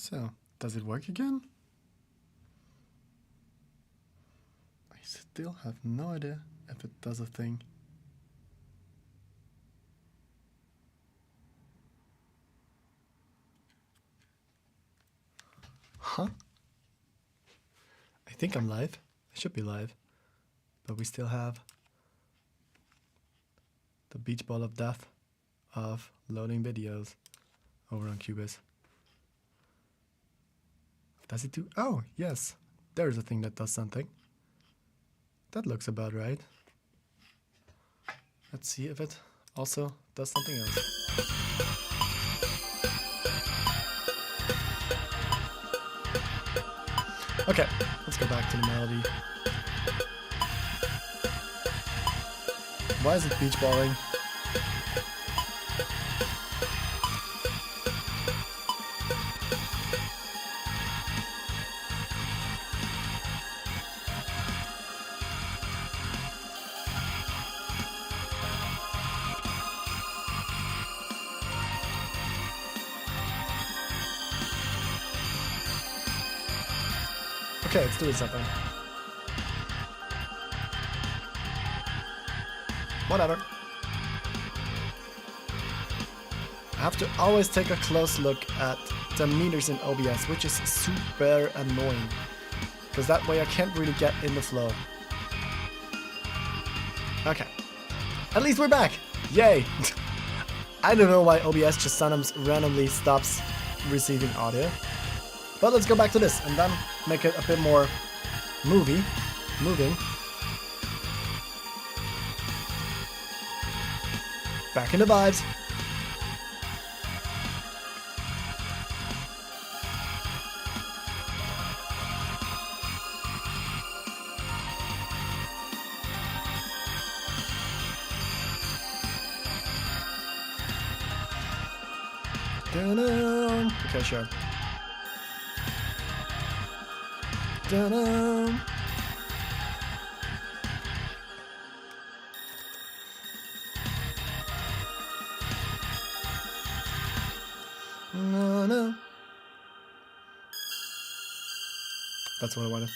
So, does it work again? I still have no idea if it does a thing. Huh? I think I'm live. I should be live. But we still have the beach ball of death of loading videos over on Cubase. Does it do? Oh, yes. There's a thing that does something. That looks about right. Let's see if it also does something else. Okay, let's go back to the melody. Why is it beach balling? Okay, it's doing something. Whatever. I have to always take a close look at the meters in OBS, which is super annoying. Because that way I can't really get in the flow. Okay. At least we're back! Yay! I don't know why OBS just sometimes randomly stops receiving audio. But let's go back to this and then make it a bit more moving. Back in the vibes. Da-da. Okay, sure. Da-da. No. That's what I wanted.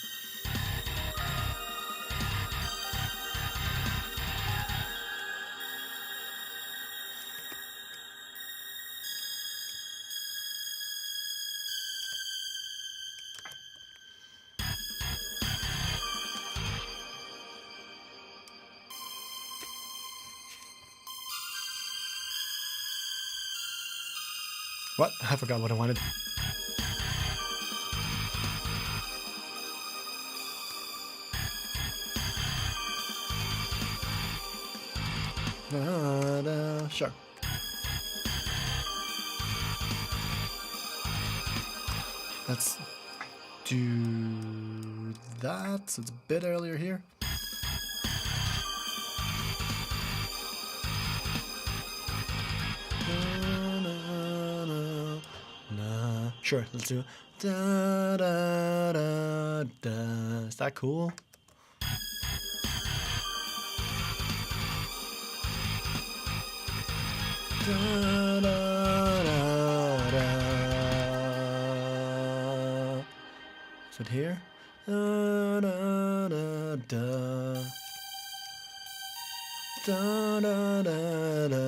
What? I forgot what I wanted. Sure. Let's do that. So it's a bit earlier here. Sure, let's do da da da da. Is that cool? Da da da da. Is it here? Da da da da. Da da da da.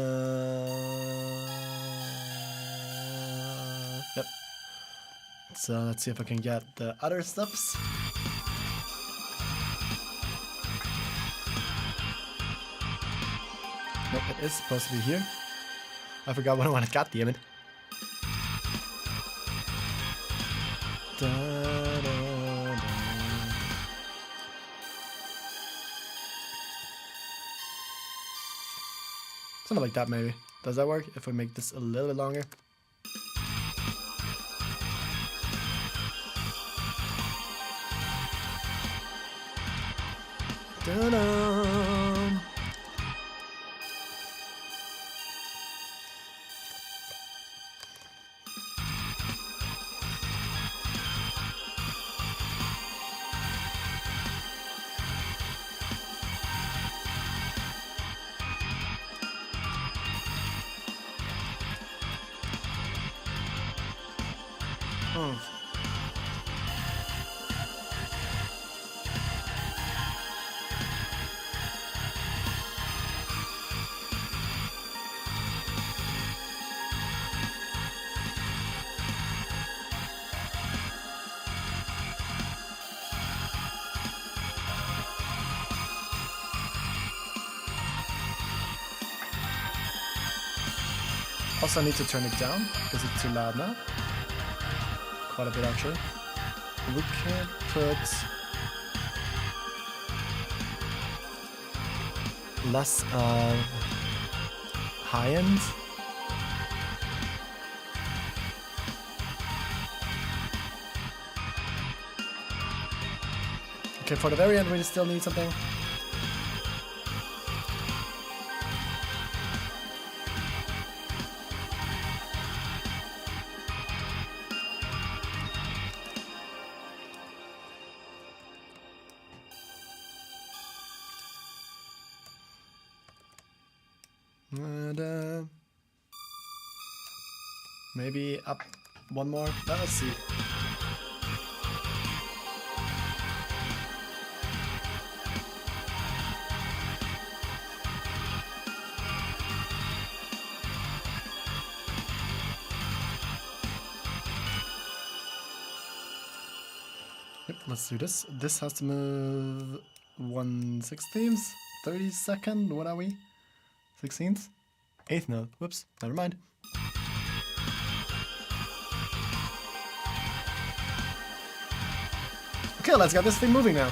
Yep. So let's see if I can get the other stuffs. Nope, it is supposed to be here. I forgot what I wanted. God damn it. Da, da, da. Something like that, maybe. Does that work if we make this a little bit longer? Da-da. Mm. Also, I need to turn it down because it's too loud now. Quite a bit, actually. We can put less of high end. Okay, for the very end, we still need something. And, maybe up one more. Let's see. Yep, let's do this. This has to move 1/16, 32nd. What are we? 16th? 8th note. Whoops, never mind. Okay, let's get this thing moving now.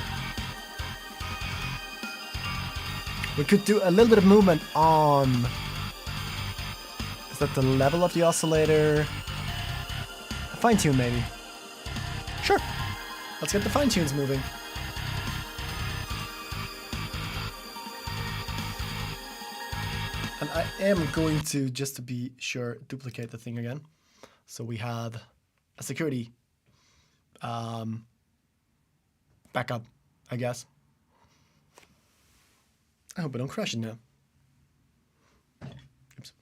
We could do a little bit of movement on... Is that the level of the oscillator? Fine tune, maybe. Sure. Let's get the fine tunes moving. And I am going to, just to be sure, duplicate the thing again. So we have a security backup, I guess. I hope I don't crash it now. Oops.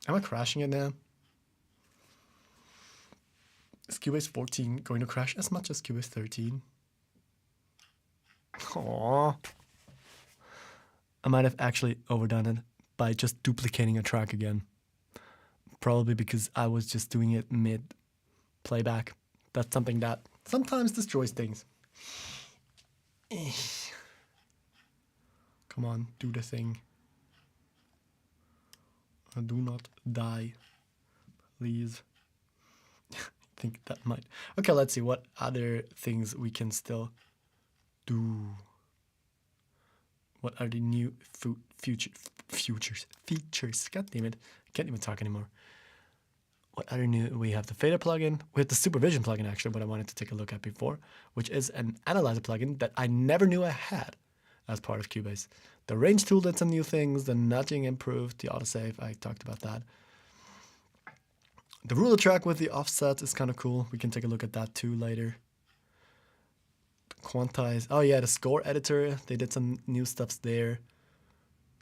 Am I crashing it now? Is Cubase 14 going to crash as much as Cubase 13? Aww. I might have actually overdone it by just duplicating a track again. Probably because I was just doing it mid-playback. That's something that sometimes destroys things. Come on, do the thing. Do not die, please. I think that might... Okay, let's see what other things we can still do. What are the new features? God damn it. I can't even talk anymore. What other new? We have the fader plugin. We have the supervision plugin, actually, what I wanted to take a look at before, which is an analyzer plugin that I never knew I had as part of Cubase. The range tool did some new things. The nudging improved. The autosave, I talked about that. The ruler track with the offset is kind of cool. We can take a look at that too later. Quantize. Oh yeah, the score editor. They did some new stuff there.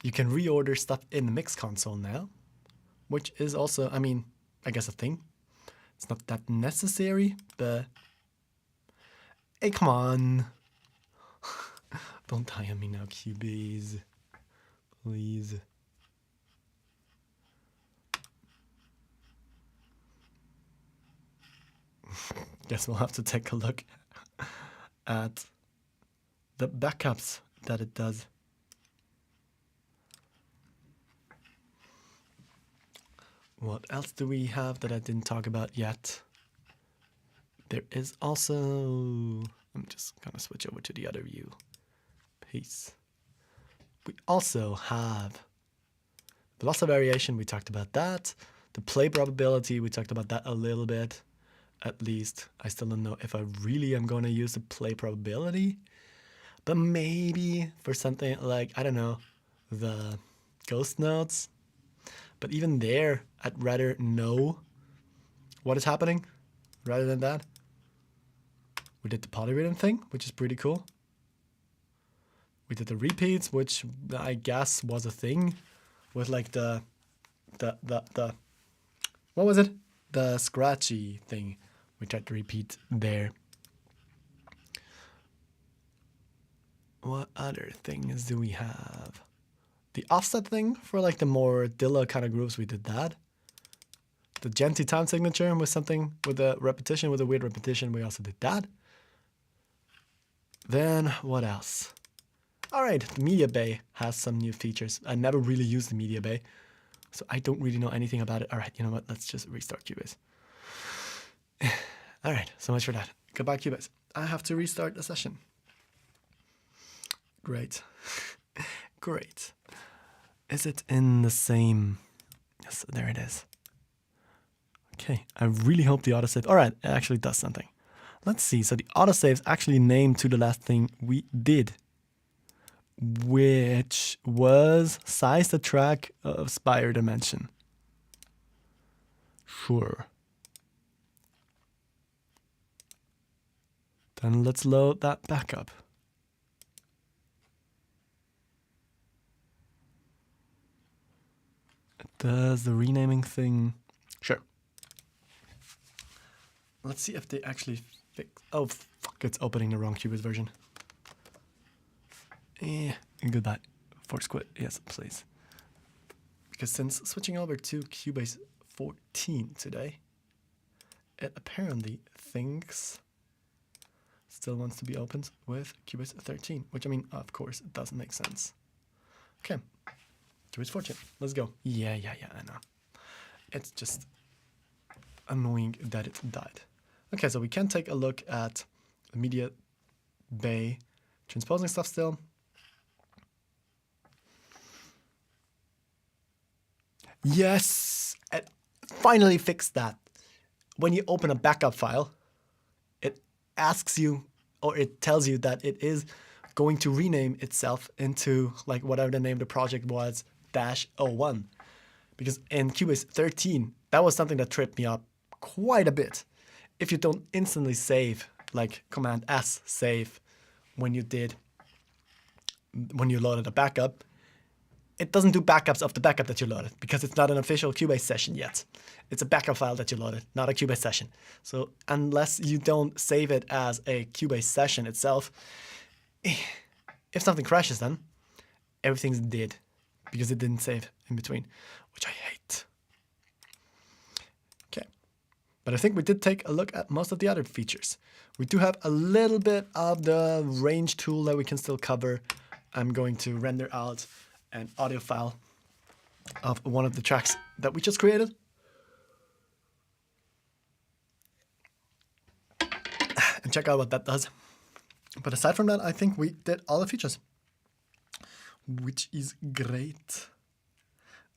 You can reorder stuff in the mix console now, which is also, I mean, I guess a thing. It's not that necessary, but hey, come on. Don't die on me now, Cubase. Please. Guess we'll have to take a look at the backups that it does. What else do we have that I didn't talk about yet? There is also... I'm just gonna switch over to the other view. Peace. We also have the loss of variation. We talked about that. The play probability. We talked about that a little bit. At least I still don't know if I really am going to use the play probability, but maybe for something like, I don't know, the ghost notes. But even there, I'd rather know what is happening rather than that. We did the polyrhythm thing, which is pretty cool. We did the repeats, which I guess was a thing with like the What was it? The scratchy thing we tried to repeat there. What other things do we have? The offset thing for like the more Dilla kind of grooves, we did that. The Genty time signature was something with a repetition, with a weird repetition, we also did that. Then what else? All right, the Media Bay has some new features. I never really used the Media Bay, so I don't really know anything about it. All right, you know what? Let's just restart Cubase. All right, so much for that. Goodbye, Cubase. I have to restart the session. Great. Great. Is it in the same? Yes, there it is. Okay, I really hope the autosave. All right, it actually does something. Let's see. So the autosave is actually named to the last thing we did, which was size the track of Spire Dimension. Sure. Then let's load that back up. Does the renaming thing? Sure. Let's see if they actually fix. Oh, fuck, it's opening the wrong Cubase version. Goodbye. Force quit. Yes, please. Because since switching over to Cubase 14 today, it apparently thinks still wants to be opened with Cubase 13, which I mean, of course, it doesn't make sense. Okay. Cubase 14. Let's go. Yeah, I know. It's just annoying that it died. Okay, so we can take a look at the Media Bay transposing stuff still. Yes, it finally fixed that. When you open a backup file, it asks you, or it tells you that it is going to rename itself into like whatever the name of the project was, -01. Because in Cubase 13, that was something that tripped me up quite a bit. If you don't instantly save, like Command S save, when you loaded a backup, it doesn't do backups of the backup that you loaded because it's not an official Cubase session yet. It's a backup file that you loaded, not a Cubase session. So unless you don't save it as a Cubase session itself, if something crashes then, everything's dead because it didn't save in between, which I hate. Okay, but I think we did take a look at most of the other features. We do have a little bit of the range tool that we can still cover. I'm going to render out an audio file of one of the tracks that we just created. And check out what that does. But aside from that, I think we did all the features, which is great.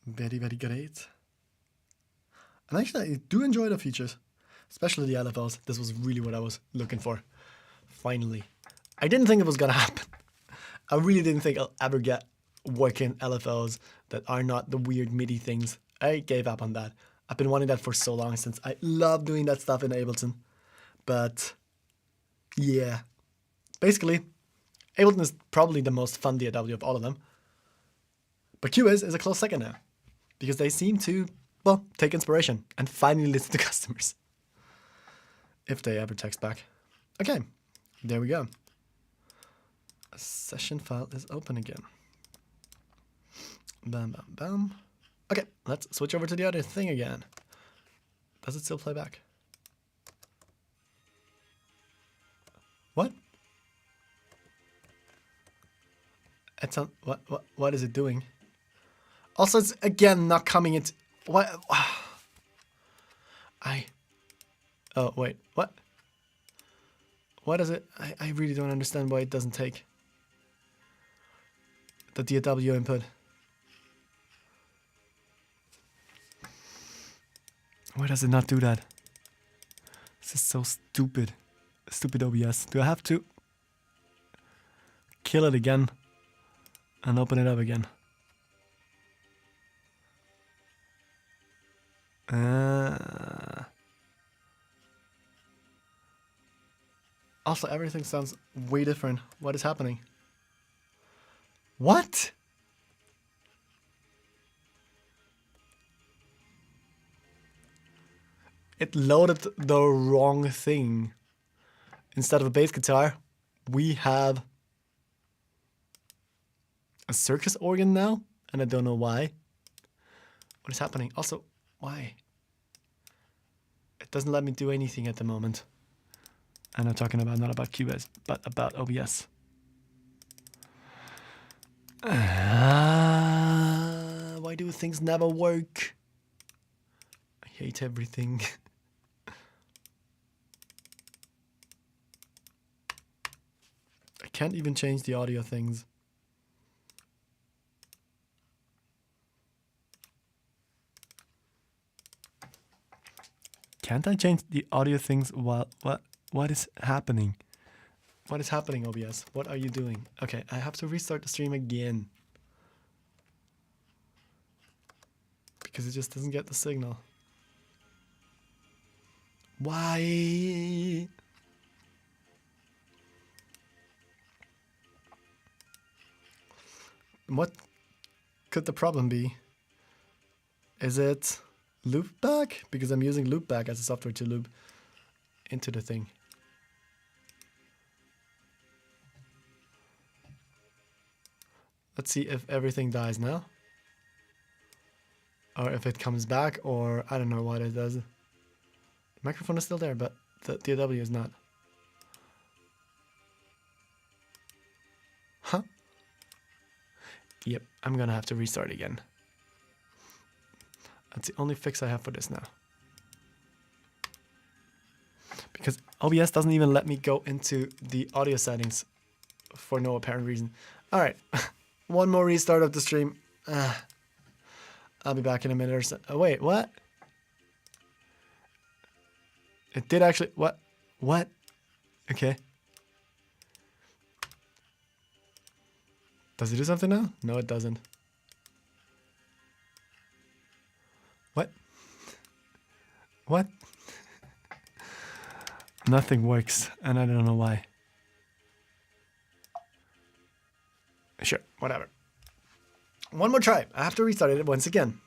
Very, very great. And actually, I do enjoy the features, especially the LFOs. This was really what I was looking for. Finally. I didn't think it was going to happen. I really didn't think I'll ever get working LFOs that are not the weird MIDI things. I gave up on that. I've been wanting that for so long since I love doing that stuff in Ableton. But yeah, basically, Ableton is probably the most fun DAW of all of them. But Cubase is a close second now because they seem to, well, take inspiration and finally listen to customers. If they ever text back. Okay, there we go. A session file is open again. Bam, bam, bam. Okay, let's switch over to the other thing again. Does it still play back? What? It's on, what is it doing? Also, it's again not coming into, what? Oh, wait, what? What is it? I really don't understand why it doesn't take the DAW input. Why does it not do that? This is so stupid. Stupid OBS. Do I have to kill it again and open it up again? Also, everything sounds way different. What is happening? What? It loaded the wrong thing. Instead of a bass guitar, we have a circus organ now, and I don't know why. What is happening? Also, why? It doesn't let me do anything at the moment. And I'm talking about not about Cubase, but about OBS. Why do things never work? I hate everything. I can't even change the audio things. Can't I change the audio things while what is happening? What is happening, OBS? What are you doing? Okay, I have to restart the stream again. Because it just doesn't get the signal. Why? What could the problem be? Is it loopback? Because I'm using loopback as a software to loop into the thing. Let's see if everything dies now. Or if it comes back, or I don't know what it does. The microphone is still there, but the DAW is not. Huh? Yep, I'm gonna have to restart again. That's the only fix I have for this now. Because OBS doesn't even let me go into the audio settings for no apparent reason. Alright, one more restart of the stream. I'll be back in a minute or so. Oh, wait, what? It did actually, what? What? Okay. Does it do something now? No, it doesn't. What? What? Nothing works, and I don't know why. Sure, whatever. One more try. I have to restart it once again.